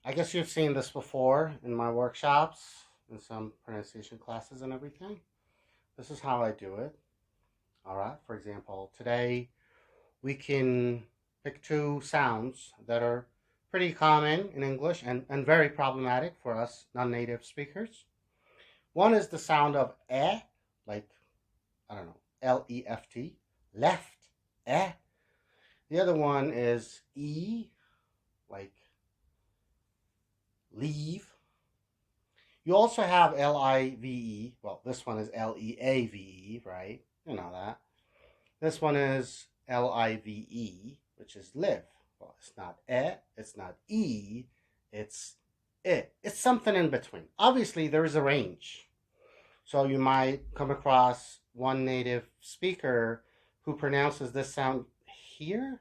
I guess you've seen this before in my workshops, in some pronunciation classes and everything. This is how I do it. All right. For example, today we can pick two sounds that are pretty common in English and very problematic for us non-native speakers. One is the sound of like, I don't know, Left, left, eh. The other one is E, like leave. You also have Live. Well, this one is Leave, right? You know that. This one is Live, which is live. Well, it's not it's not it's it. It's something in between. Obviously, there is a range. So you might come across one native speaker who pronounces this sound here.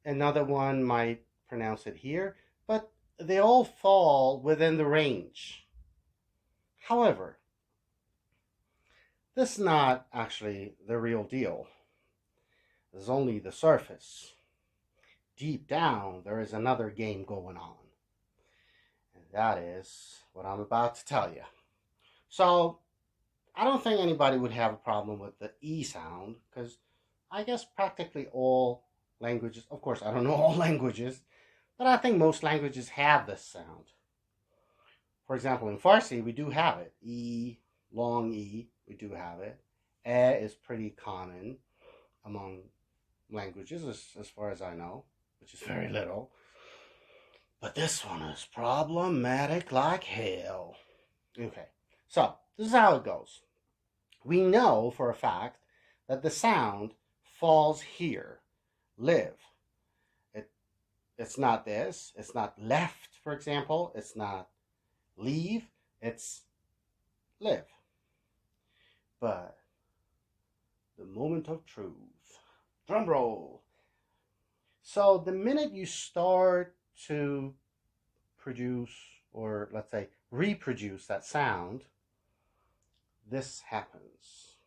Another one might pronounce it here, but they all fall within the range. However, this is not actually the real deal. This is only the surface. Deep down, there is another game going on. And that is what I'm about to tell you. So, I don't think anybody would have a problem with the E sound because I guess practically all languages, of course, I don't know all languages, but I think most languages have this sound. For example, in Farsi, we do have it. E, long E, we do have it. Is pretty common among languages, as far as I know, which is very little. But this one is problematic like hell. Okay, so this is how it goes. We know for a fact that the sound falls here, live. It's not this. It's not left, for example. It's not leave. It's live. But the moment of truth. Drum roll. So the minute you start to produce, or let's say reproduce that sound, this happens.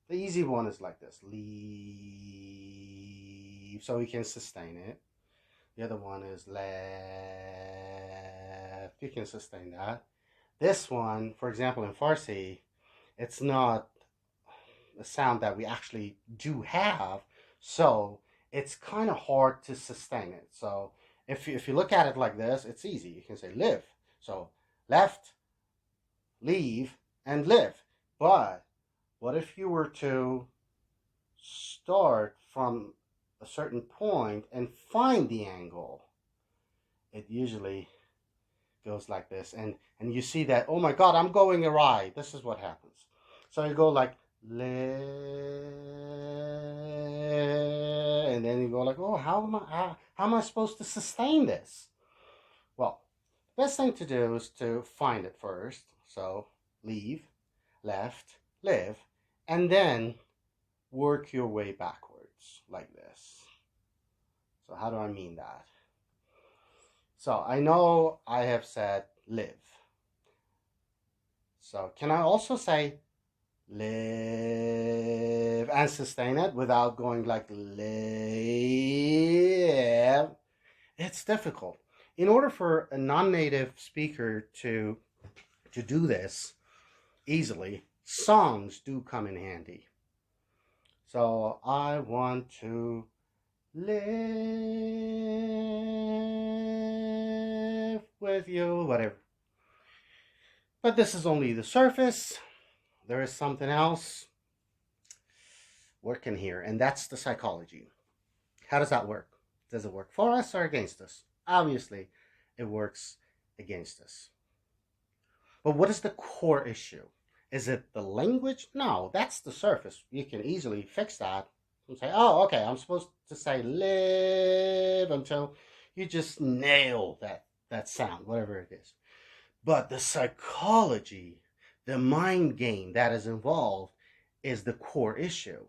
The easy one is like this. Leave. So we can sustain it. The other one is left. You can sustain that. This one, for example, in Farsi, it's not a sound that we actually do have. So it's kind of hard to sustain it. So if you look at it like this, it's easy. You can say live. So left, leave, and live. But what if you were to start from a certain point and find the angle? It usually goes like this. And you see that, oh my God, I'm going awry. This is what happens. So you go like, and then you go like, oh, how am I supposed to sustain this? Well, the best thing to do is to find it first. So leave, left, live, and then work your way backwards like this. So how do I mean that? So I know I have said live. So can I also say live and sustain it without going like live? It's difficult. In order for a non-native speaker to do this easily, songs do come in handy. So I want to live with you, whatever. But this is only the surface. There is something else working here, and that's the psychology. How does that work? Does it work for us or against us? Obviously, it works against us. But what is the core issue? Is it the language? No, that's the surface. You can easily fix that and say, oh, okay, I'm supposed to say live until you just nail that sound, whatever it is. But the psychology, the mind game that is involved is the core issue.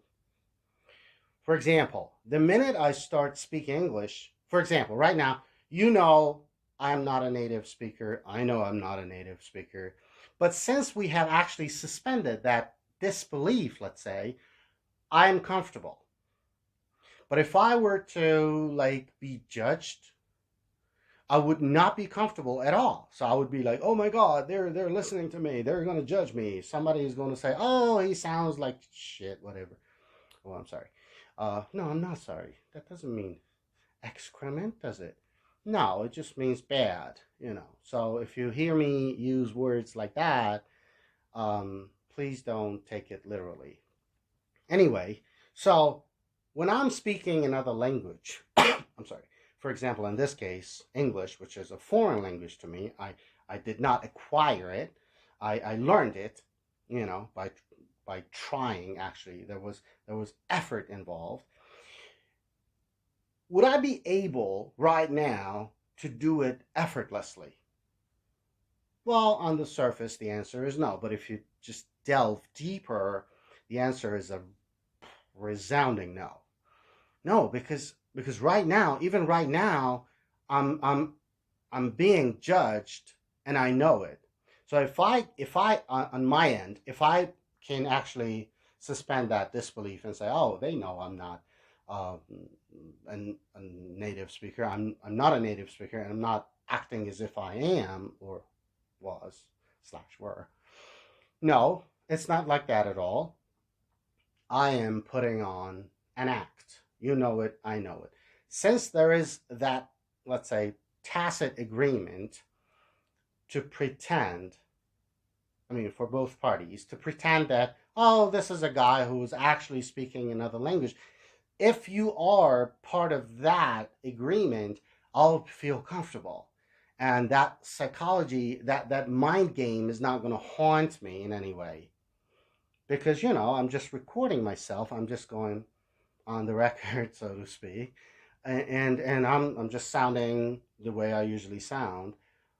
For example, the minute I start speaking English, for example, right now, you know I'm not a native speaker. I know I'm not a native speaker. But since we have actually suspended that disbelief, let's say, I'm comfortable. But if I were to like be judged, I would not be comfortable at all. So I would be like, oh my God, they're listening to me. They're gonna judge me. Somebody is gonna say, oh, he sounds like shit, whatever. Oh, I'm sorry. No, I'm not sorry. That doesn't mean excrement, does it? No, it just means bad. So if you hear me use words like that, please don't take it literally. Anyway, so when I'm speaking another language, I'm sorry, for example, in this case, English, which is a foreign language to me, I did not acquire it. I learned it, by trying. Actually, there was effort involved. Would I be able right now to do it effortlessly? Well, on the surface, the answer is no. But if you just delve deeper, the answer is a resounding no. No, because right now, even right now, I'm being judged, and I know it. So if I on my end, if I can actually suspend that disbelief and say, oh, they know I'm not um, a native speaker. I'm not a native speaker, and I'm not acting as if I am or was slash were. No, it's not like that at all. I am putting on an act. You know it, I know it. Since there is that, let's say, tacit agreement to pretend, I mean, for both parties, to pretend that, oh, this is a guy who's actually speaking another language. If you are part of that agreement, I'll feel comfortable. And that psychology, that mind game is not going to haunt me in any way. Because, I'm just recording myself. I'm just going on the record, so to speak. And I'm just sounding the way I usually sound.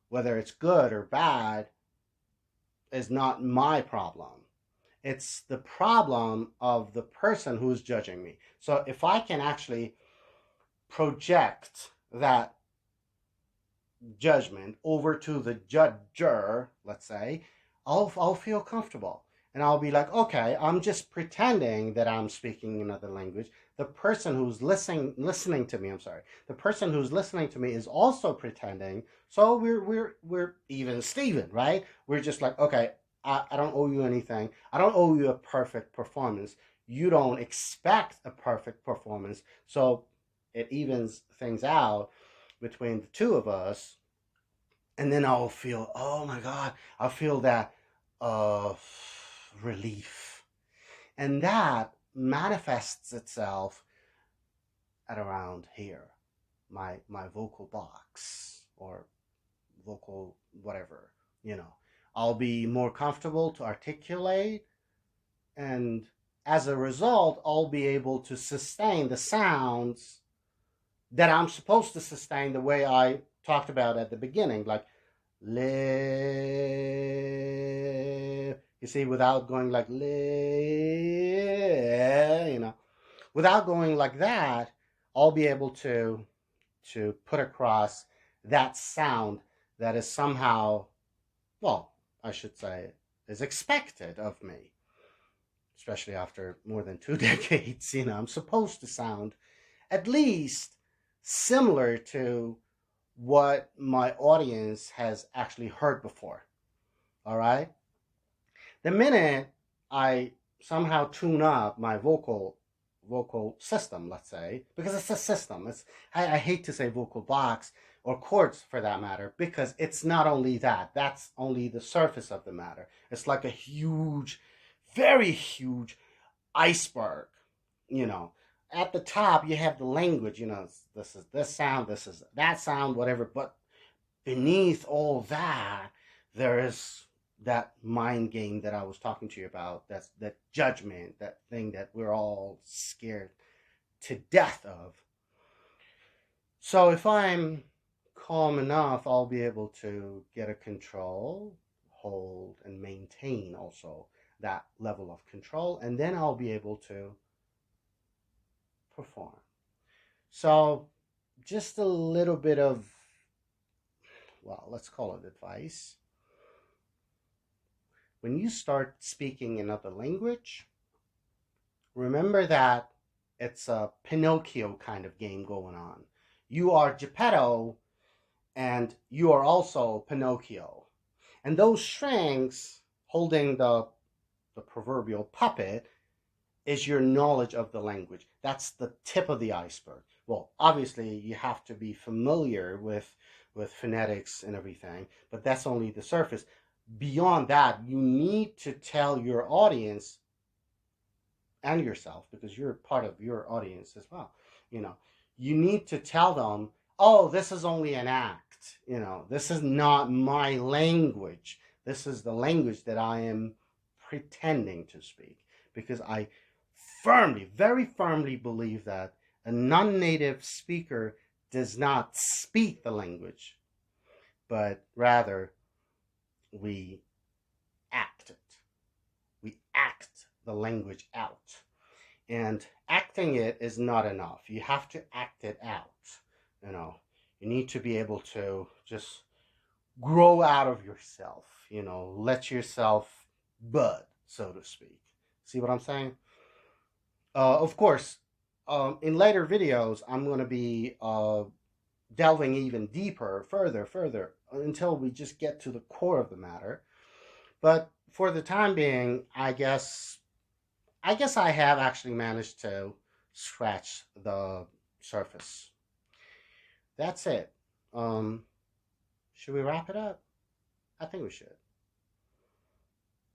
Whether it's good or bad is not my problem. It's the problem of the person who's judging me. So if I can actually project that judgment over to the judger, let's say, I'll feel comfortable. And I'll be like, okay, I'm just pretending that I'm speaking another language. The person who's listening to me, I'm sorry, the person who's listening to me is also pretending. So we're even Steven, right? We're just like, okay, I don't owe you anything. I don't owe you a perfect performance. You don't expect a perfect performance. So it evens things out between the two of us. And then I'll feel, oh my God, I'll feel that uh, relief. And that manifests itself at around here, my vocal box or vocal whatever, you know. I'll be more comfortable to articulate, and as a result, I'll be able to sustain the sounds that I'm supposed to sustain the way I talked about at the beginning, like live. You see, without going like live, without going like that, I'll be able to put across that sound that is somehow, well, I should say, is expected of me, especially after more than 2 decades. I'm supposed to sound at least similar to what my audience has actually heard before. All right? The minute I somehow tune up my vocal system, let's say, because it's a system. I hate to say vocal box or chords for that matter, because it's not only that. That's only the surface of the matter. It's like a huge, very huge iceberg, you know. At the top, you have the language, this is this sound, this is that sound, whatever. But beneath all that, there is that mind game that I was talking to you about. That's that judgment, that thing that we're all scared to death of. So if I'm calm enough, I'll be able to get a control, hold, and maintain also that level of control, and then I'll be able to perform. So just a little bit of, well, let's call it advice. When you start speaking another language, remember that it's a Pinocchio kind of game going on. You are Geppetto, and you are also Pinocchio. And those strings holding the proverbial puppet is your knowledge of the language. That's the tip of the iceberg. Well, obviously, you have to be familiar with phonetics and everything, but that's only the surface. Beyond that, you need to tell your audience and yourself, because you're part of your audience as well. You know, you need to tell them, oh, this is only an act. You know, this is not my language. This is the language that I am pretending to speak, because I firmly, very firmly believe that a non-native speaker does not speak the language, but rather we act it. We act the language out. And acting it is not enough. You have to act it out. You know, you need to be able to just grow out of yourself, let yourself bud, so to speak. See what I'm saying? Of course, in later videos, I'm going to be delving even deeper, further, until we just get to the core of the matter. But for the time being, I guess I have actually managed to scratch the surface. That's it. Should we wrap it up? I think we should.